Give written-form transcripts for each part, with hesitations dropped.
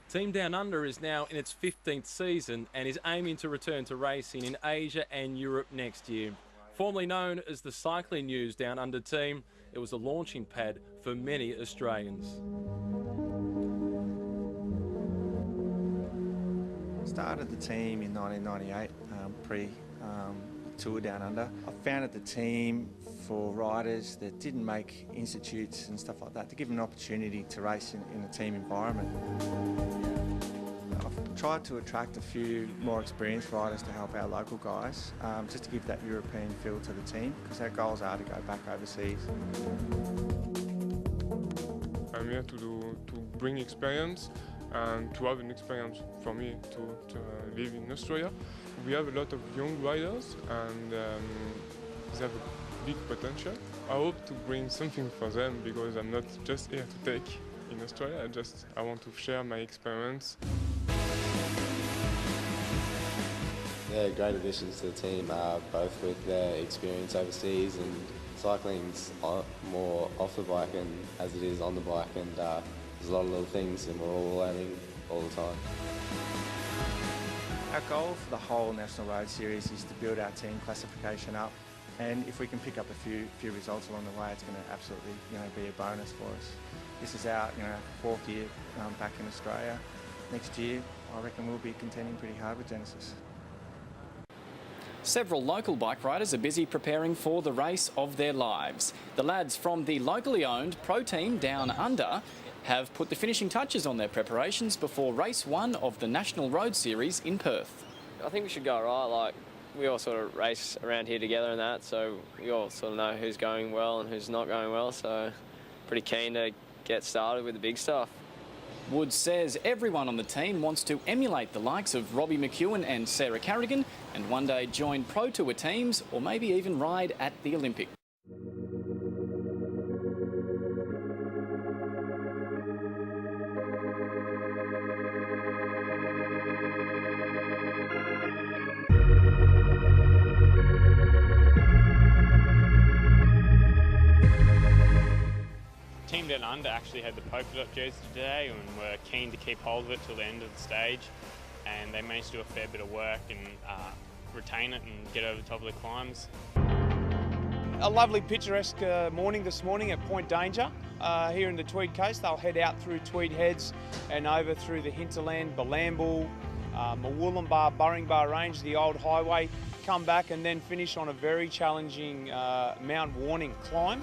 Team Down Under is now in its 15th season and is aiming to return to racing in Asia and Europe next year. Formerly known as the Cycling News Down Under team, it was a launching pad for many Australians. Started the team in 1998, pre-Tour Down Under. I founded the team for riders that didn't make institutes and stuff like that, to give them an opportunity to race in a team environment. I've tried to attract a few more experienced riders to help our local guys, just to give that European feel to the team, because our goals are to go back overseas. I'm here to bring experience and to have an experience for me to live in Australia. We have a lot of young riders and they have a big potential. I hope to bring something for them, because I'm not just here to take in Australia, I want to share my experience. They're great additions to the team, both with their experience overseas, and cycling's more off the bike and as it is on the bike, and there's a lot of little things and we're all learning all the time. Our goal for the whole National Road Series is to build our team classification up, and if we can pick up a few results along the way, it's going to absolutely be a bonus for us. This is our fourth year back in Australia. Next year I reckon we'll be contending pretty hard with Genesis. Several local bike riders are busy preparing for the race of their lives. The lads from the locally owned pro team Down Under have put the finishing touches on their preparations before race 1 of the National Road Series in Perth. I think we should go right. Like, we all sort of race around here together and that, so we all sort of know who's going well and who's not going well, so pretty keen to get started with the big stuff. Woods says everyone on the team wants to emulate the likes of Robbie McEwen and Sarah Carrigan and one day join Pro Tour teams or maybe even ride at the Olympics. Team Down Under actually had the polka dot jersey today and were keen to keep hold of it till the end of the stage, and they managed to do a fair bit of work and retain it and get over the top of the climbs. A lovely picturesque morning this morning at Point Danger here in the Tweed Coast. They'll head out through Tweed Heads and over through the hinterland, Balambul, Mawullumbar, Burringbar Range, the old highway, come back and then finish on a very challenging Mount Warning climb.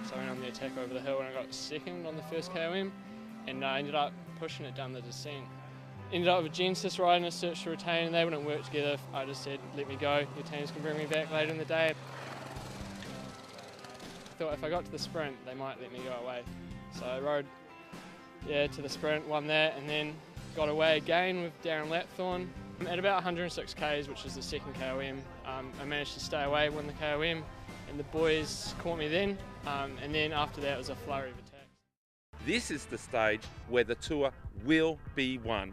So I went on the attack over the hill and I got second on the first KOM, and I ended up pushing it down the descent. Ended up with Genesis riding a search to retain, and they wouldn't work together. I just said, let me go, your teams can bring me back later in the day. I thought if I got to the sprint, they might let me go away. So I rode to the sprint, won that, and then got away again with Darren Lapthorne. At about 106 Ks, which is the second KOM, I managed to stay away, win the KOM, and the boys caught me then, and then after that it was a flurry of attacks. This is the stage where the tour will be won.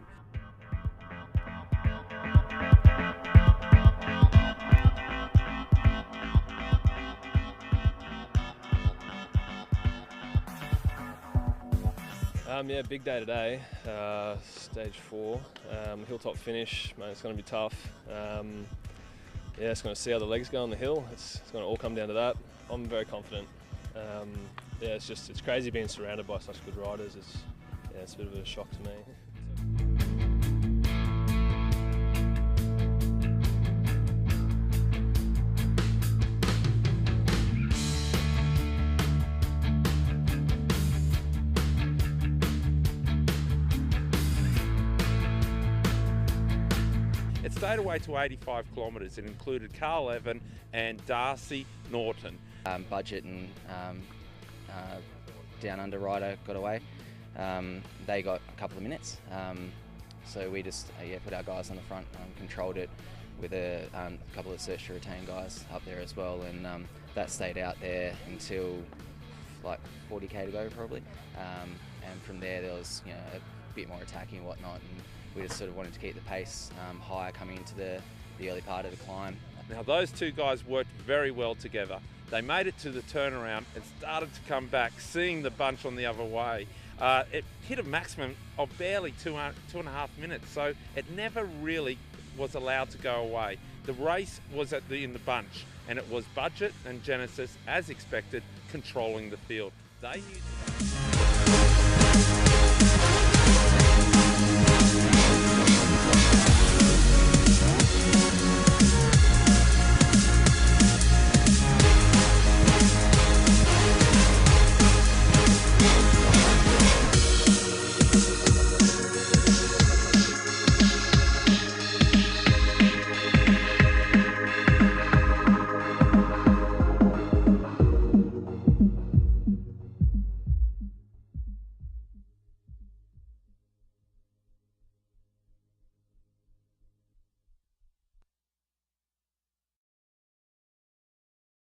Yeah, big day today, stage 4, hilltop finish, mate, it's going to be tough. Yeah, it's going to see how the legs go on the hill. It's going to all come down to that. I'm very confident. Yeah, it's crazy being surrounded by such good riders. It's a bit of a shock to me. It stayed away to 85 kilometres. It included Carl Evan and Darcy Norton. Budget and Down Under rider got away. They got a couple of minutes. So we just put our guys on the front, controlled it with a couple of search to retain guys up there as well, and that stayed out there until like 40k to go probably. And from there was a bit more attacking and whatnot, and we just sort of wanted to keep the pace higher coming into the early part of the climb. Now those two guys worked very well together. They made it to the turnaround and started to come back, seeing the bunch on the other way. It hit a maximum of barely 2.5 minutes, so it never really was allowed to go away. The race was in the bunch, and it was Budget and Genesis, as expected, controlling the field. They knew